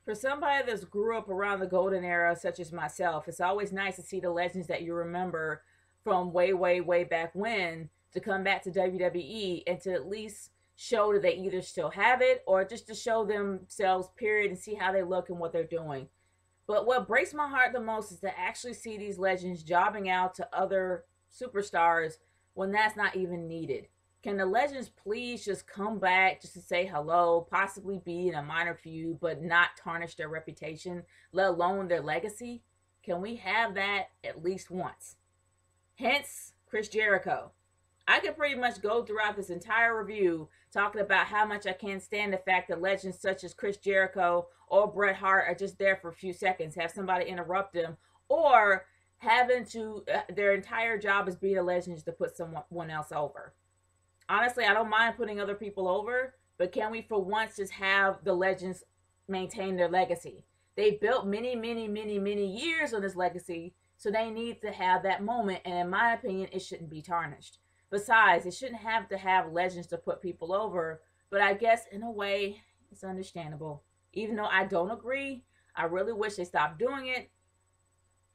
For somebody that's grew up around the golden era, such as myself, it's always nice to see the legends that you remember from way, way, way back when to come back to WWE and to at least show that they either still have it or just to show themselves, period, and see how they look and what they're doing. But what breaks my heart the most is to actually see these legends jobbing out to other superstars when that's not even needed. Can the legends please just come back just to say hello, possibly be in a minor feud, but not tarnish their reputation, let alone their legacy? Can we have that at least once? Hence, Chris Jericho. I could pretty much go throughout this entire review talking about how much I can't stand the fact that legends such as Chris Jericho or Bret Hart are just there for a few seconds, have somebody interrupt them, or having to, their entire job is being a legend to put someone else over. Honestly, I don't mind putting other people over, but can we for once just have the legends maintain their legacy? They built many, many, many, many years on this legacy, so they need to have that moment, and in my opinion, it shouldn't be tarnished. Besides, it shouldn't have to have legends to put people over, but I guess in a way, it's understandable. Even though I don't agree, I really wish they stopped doing it.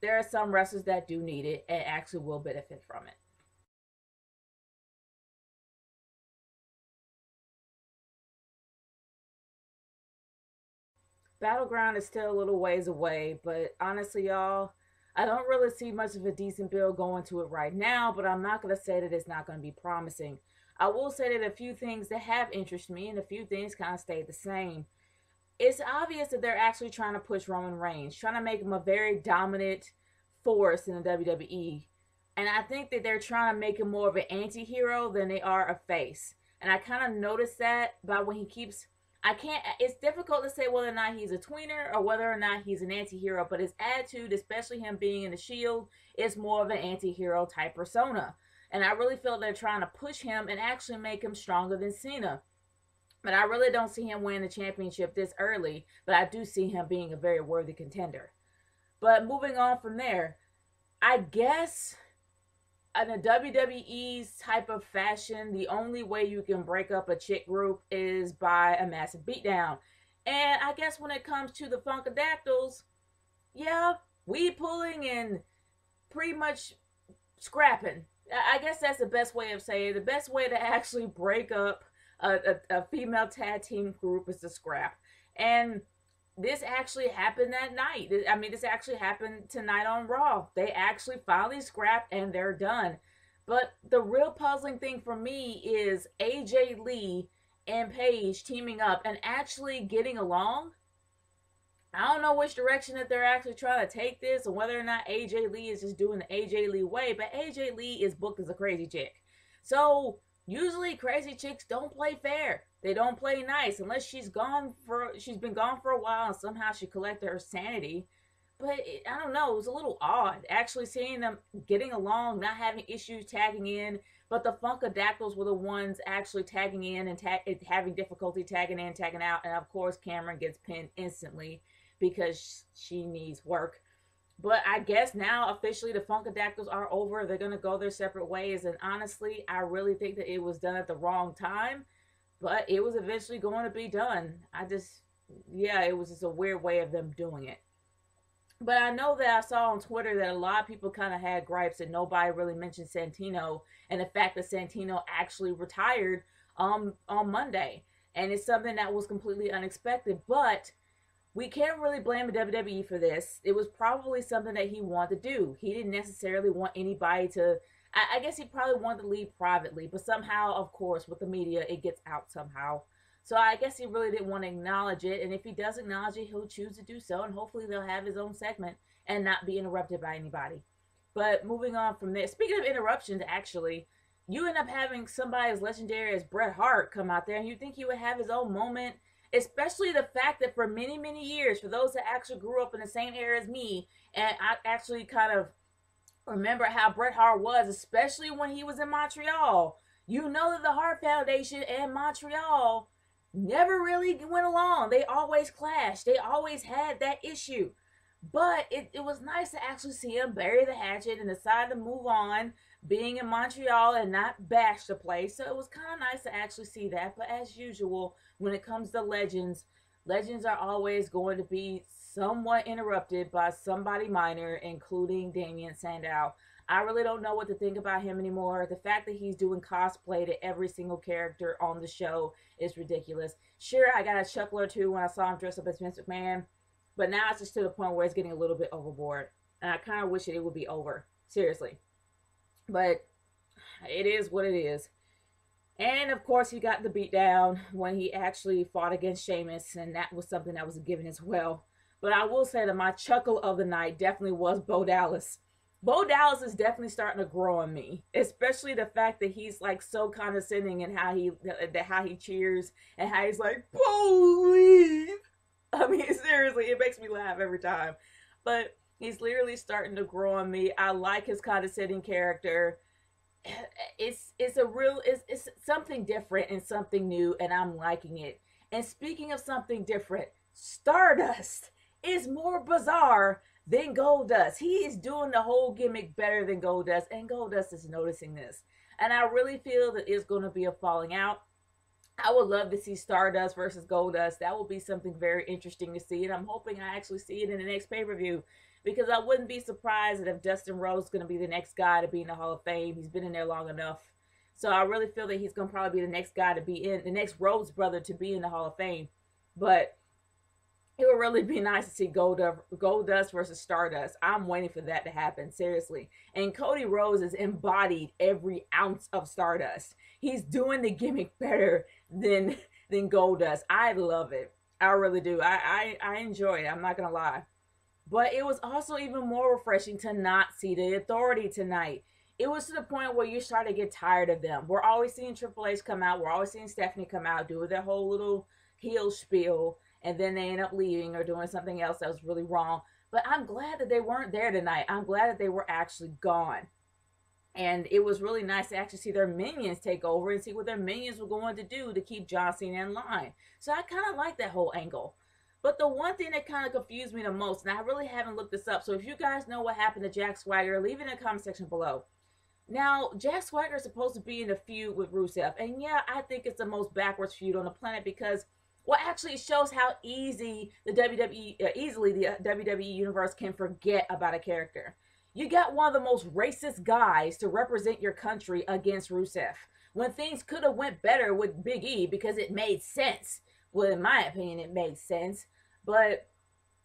There are some wrestlers that do need it and actually will benefit from it. Battleground is still a little ways away, but honestly, y'all, I don't really see much of a decent build going to it right now, but I'm not going to say that it's not going to be promising. I will say that a few things that have interested me and a few things kind of stayed the same. It's obvious that they're actually trying to push Roman Reigns, trying to make him a very dominant force in the WWE. And I think that they're trying to make him more of an anti hero than they are a face. And I kind of noticed that by when he keeps. I can't. It's difficult to say whether or not he's a tweener or whether or not he's an anti hero, but his attitude, especially him being in the Shield, is more of an anti hero type persona. And I really feel they're trying to push him and actually make him stronger than Cena. But I really don't see him winning the championship this early, but I do see him being a very worthy contender. But moving on from there, I guess in a WWE's type of fashion, the only way you can break up a chick group is by a massive beatdown. And I guess when it comes to the Funkadactyls, yeah, we pulling and pretty much scrapping. I guess that's the best way of saying it. The best way to actually break up a female tag team group is to scrap. And this actually happened that night. I mean, this actually happened tonight on Raw. They actually finally scrapped and they're done. But the real puzzling thing for me is AJ Lee and Paige teaming up and actually getting along. I don't know which direction that they're actually trying to take this, or whether or not AJ Lee is just doing the AJ Lee way, but AJ Lee is booked as a crazy chick. So usually crazy chicks don't play fair. They don't play nice unless she's been gone for a while and somehow she collected her sanity. But I don't know, it was a little odd actually seeing them getting along, not having issues tagging in, but the Funkadactyls were the ones actually tagging in and having difficulty tagging in, tagging out, and of course Cameron gets pinned instantly because she needs work. But I guess now officially the Funkadactyls are over. They're gonna go their separate ways. And honestly, I really think that it was done at the wrong time. But it was eventually going to be done. Yeah, it was just a weird way of them doing it. But I know that I saw on Twitter that a lot of people kind of had gripes and nobody really mentioned Santino and the fact that Santino actually retired on Monday. And it's something that was completely unexpected. But we can't really blame the WWE for this. It was probably something that he wanted to do. He didn't necessarily want anybody to. I guess he probably wanted to leave privately, but somehow, of course, with the media, it gets out somehow. So I guess he really didn't want to acknowledge it. And if he does acknowledge it, he'll choose to do so. And hopefully, they'll have his own segment and not be interrupted by anybody. But moving on from there, speaking of interruptions, actually, you end up having somebody as legendary as Bret Hart come out there, and you think he would have his own moment, especially the fact that for many, many years, for those that actually grew up in the same era as me, and I actually kind of remember how Bret Hart was, especially when he was in Montreal. You know that the Hart Foundation and Montreal never really went along. They always clashed. They always had that issue. But it was nice to actually see him bury the hatchet and decide to move on, being in Montreal and not bash the place. So it was kind of nice to actually see that. But as usual, when it comes to legends, Legends are always going to be somewhat interrupted by somebody minor, including Damien Sandow. I really don't know what to think about him anymore. The fact that he's doing cosplay to every single character on the show is ridiculous. Sure, I got a chuckle or two when I saw him dress up as Vince McMahon, but now it's just to the point where it's getting a little bit overboard. And I kind of wish it would be over. Seriously. But it is what it is. And of course, he got the beatdown when he actually fought against Sheamus, and that was something that was a given as well. But I will say that my chuckle of the night definitely was Bo Dallas. Bo Dallas is definitely starting to grow on me, especially the fact that he's like so condescending and how he cheers and how he's like, "Believe." I mean, seriously, it makes me laugh every time. But he's literally starting to grow on me. I like his condescending character. It's something different and something new, and I'm liking it. And speaking of something different, Stardust is more bizarre than Goldust. He is doing the whole gimmick better than Goldust, and Goldust is noticing this. And I really feel that it's going to be a falling out. I would love to see Stardust versus Goldust. That will be something very interesting to see, and I'm hoping I actually see it in the next pay-per-view, because I wouldn't be surprised if Dustin Rhodes is going to be the next guy to be in the Hall of Fame. He's been in there long enough. So I really feel that he's going to probably be the next guy to be in, the next Rhodes brother to be in the Hall of Fame. But it would really be nice to see Goldust versus Stardust. I'm waiting for that to happen, seriously. And Cody Rhodes has embodied every ounce of Stardust. He's doing the gimmick better than Goldust. I love it. I really do. I enjoy it. I'm not going to lie. But it was also even more refreshing to not see the Authority tonight. It was to the point where you start to get tired of them. We're always seeing Triple H come out. We're always seeing Stephanie come out, do their whole little heel spiel, and then they end up leaving or doing something else that was really wrong. But I'm glad that they weren't there tonight. I'm glad that they were actually gone. And it was really nice to actually see their minions take over and see what their minions were going to do to keep John Cena in line. So I kind of like that whole angle. But the one thing that kind of confused me the most, and I really haven't looked this up, so if you guys know what happened to Jack Swagger, leave it in the comment section below. Now, Jack Swagger is supposed to be in a feud with Rusev, and yeah, I think it's the most backwards feud on the planet because, well, actually, it shows how easily the WWE universe can forget about a character. You got one of the most racist guys to represent your country against Rusev, when things could have went better with Big E because it made sense. Well, in my opinion, it made sense. But,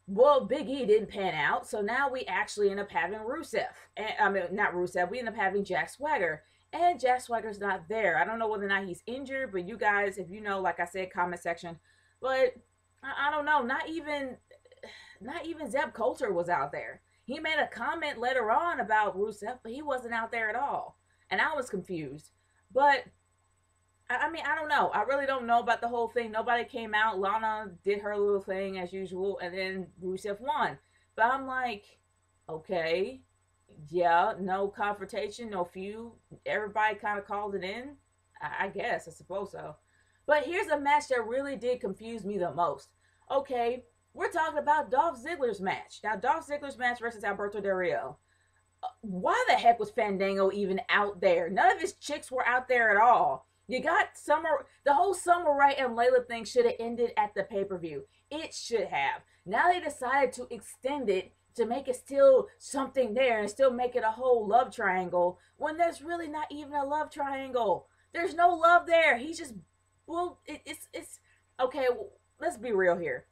well, Big E didn't pan out, so now we actually end up having Rusev. And, I mean, not Rusev, we end up having Jack Swagger. And Jack Swagger's not there. I don't know whether or not he's injured, but you guys, if you know, like I said, comment section. But, I don't know, not even Zeb Coulter was out there. He made a comment later on about Rusev, but he wasn't out there at all. And I was confused. But I mean, I don't know. I really don't know about the whole thing. Nobody came out. Lana did her little thing as usual, and then Rusev won. But I'm like, okay, yeah, no confrontation, no feud. Everybody kind of called it in. I guess, I suppose so. But here's a match that really did confuse me the most. Okay, we're talking about Dolph Ziggler's match. Now, Dolph Ziggler's match versus Alberto Del Rio. Why the heck was Fandango even out there? None of his chicks were out there at all. You got the whole Summer Rae and Layla thing should have ended at the pay-per-view. It should have. Now they decided to extend it to make it still something there and still make it a whole love triangle when there's really not even a love triangle. There's no love there. He's just, well, it's okay. Well, let's be real here.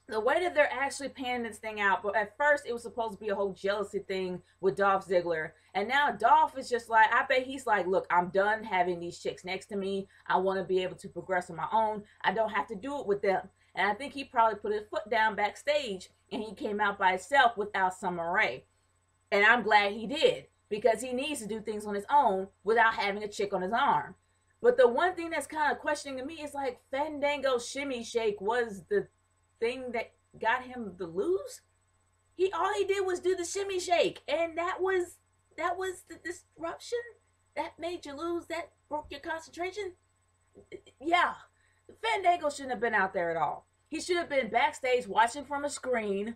The way that they're actually panning this thing out, but at first it was supposed to be a whole jealousy thing with Dolph Ziggler, and now Dolph is just like, I bet he's like, look, I'm done having these chicks next to me. I want to be able to progress on my own. I don't have to do it with them. And I think he probably put his foot down backstage, and he came out by himself without Summer Rae. And I'm glad he did, because he needs to do things on his own without having a chick on his arm. But the one thing that's kind of questioning to me is like, Fandango's shimmy shake was the thing that got him to lose. All he did was do the shimmy shake, and that was the disruption that made you lose, that broke your concentration. Yeah, Fandango shouldn't have been out there at all. He should have been backstage watching from a screen,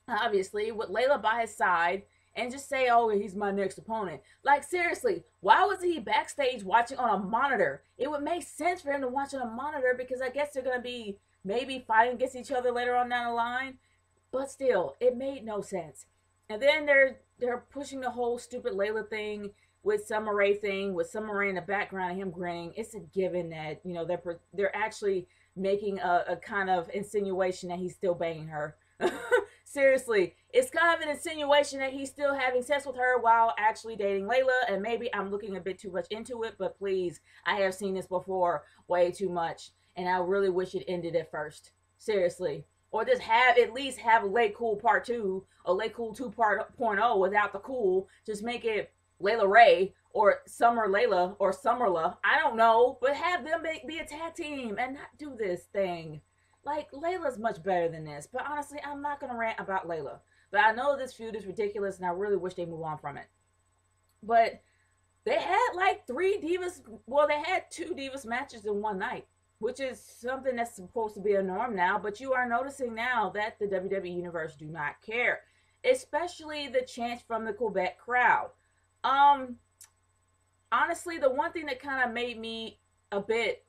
obviously, with Layla by his side, and just say, oh, he's my next opponent. Like, seriously, why was he backstage watching on a monitor? It would make sense for him to watch on a monitor because I guess they're going to be maybe fighting against each other later on down the line. But still, it made no sense. And then they're pushing the whole stupid Layla thing with Summer Rae thing, with Summer Rae in the background and him grinning. It's a given that they're actually making a kind of insinuation that he's still banging her. Seriously, it's kind of an insinuation that he's still having sex with her while actually dating Layla. And maybe I'm looking a bit too much into it, but please, I have seen this before way too much, and I really wish it ended at first. Seriously, or just at least have a Late Cool Part 2 or Late Cool 2.0 without the cool. Just make it Layla Ray or Summer Layla or Summerla. I don't know, but have them be a tag team and not do this thing. Like, Layla's much better than this. But honestly, I'm not going to rant about Layla. But I know this feud is ridiculous, and I really wish they move on from it. But they had like they had 2 Divas matches in one night, which is something that's supposed to be a norm now. But you are noticing now that the WWE Universe do not care, especially the chants from the Quebec crowd. Honestly, the one thing that kind of made me a bit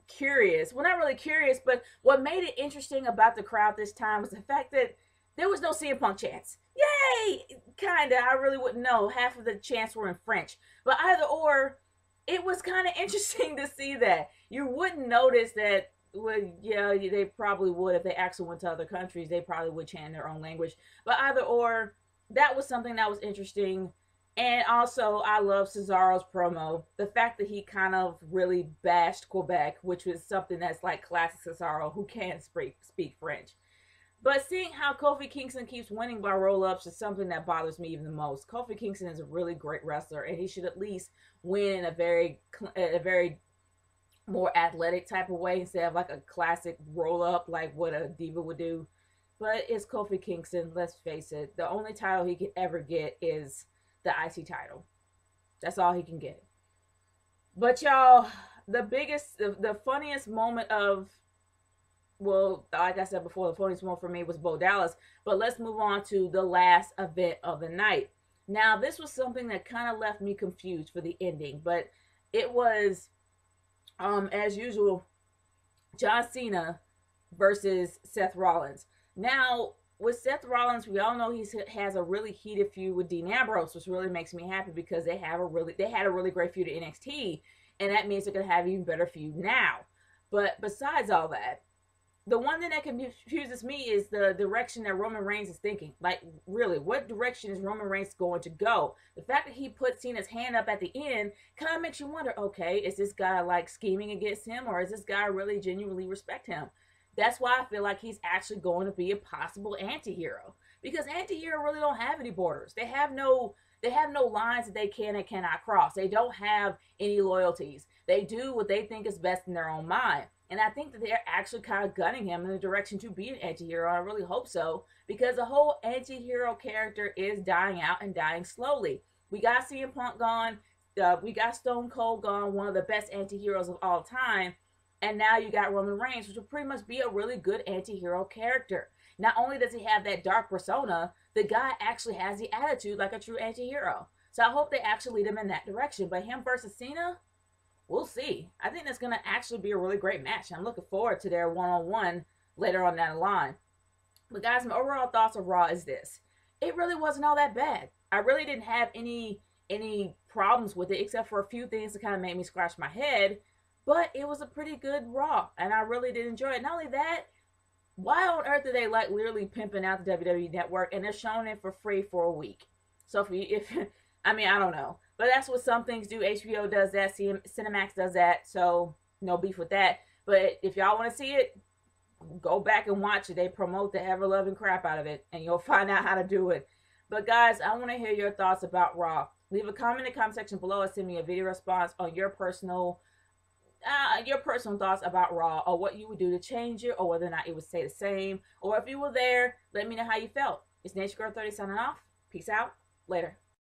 curious, well, not really curious, but what made it interesting about the crowd this time was the fact that there was no CM Punk chants. Yay! Kinda, I really wouldn't know. Half of the chants were in French. But either or, it was kind of interesting to see that. You wouldn't notice that. Well, yeah, they probably would if they actually went to other countries. They probably would chant in their own language. But either or, that was something that was interesting. And also, I love Cesaro's promo. The fact that he kind of really bashed Quebec, which was something that's like classic Cesaro, who can speak French. But seeing how Kofi Kingston keeps winning by roll-ups is something that bothers me even the most. Kofi Kingston is a really great wrestler, and he should at least win in a very more athletic type of way instead of like a classic roll-up like what a diva would do. But it's Kofi Kingston, let's face it. The only title he could ever get is the IC title. That's all he can get. But y'all, the funniest moment of, well, like I said before, the funniest moment for me was Bo Dallas. But let's move on to the last event of the night. Now, this was something that kind of left me confused for the ending, but it was, as usual, John Cena versus Seth Rollins. Now, with Seth Rollins, we all know he has a really heated feud with Dean Ambrose, which really makes me happy because they had a really great feud at NXT, and that means they're gonna have an even better feud now. But besides all that, the one thing that confuses me is the direction that Roman Reigns is thinking. Like, really, what direction is Roman Reigns going to go? The fact that he put Cena's hand up at the end kind of makes you wonder, okay, is this guy like scheming against him, or is this guy really genuinely respect him? That's why I feel like he's actually going to be a possible anti-hero, because anti-hero really don't have any borders. They have no lines that they can and cannot cross. They don't have any loyalties. They do what they think is best in their own mind. And I think that they're actually kind of gunning him in the direction to be an anti-hero. I really hope so, because the whole anti-hero character is dying out and dying slowly. We got CM Punk gone. We got Stone Cold gone, one of the best anti-heroes of all time. And now you got Roman Reigns, which will pretty much be a really good anti-hero character. Not only does he have that dark persona, the guy actually has the attitude like a true anti-hero. So I hope they actually lead him in that direction. But him versus Cena, we'll see. I think that's going to actually be a really great match. I'm looking forward to their one-on-one later on down the line. But guys, my overall thoughts of Raw is this. It really wasn't all that bad. I really didn't have any problems with it, except for a few things that kind of made me scratch my head. But it was a pretty good Raw, and I really did enjoy it. Not only that, why on earth are they like literally pimping out the WWE Network, and they're showing it for free for a week? So I mean, I don't know, but that's what some things do. HBO does that, Cinemax does that, so no beef with that. But if y'all want to see it, go back and watch it. They promote the ever-loving crap out of it, and you'll find out how to do it. But guys, I want to hear your thoughts about Raw. Leave a comment in the comment section below and send me a video response on your personal thoughts about Raw, or what you would do to change it, or whether or not it would stay the same, or if you were there, let me know how you felt. It's Nature Girl 30 signing off. Peace out. Later.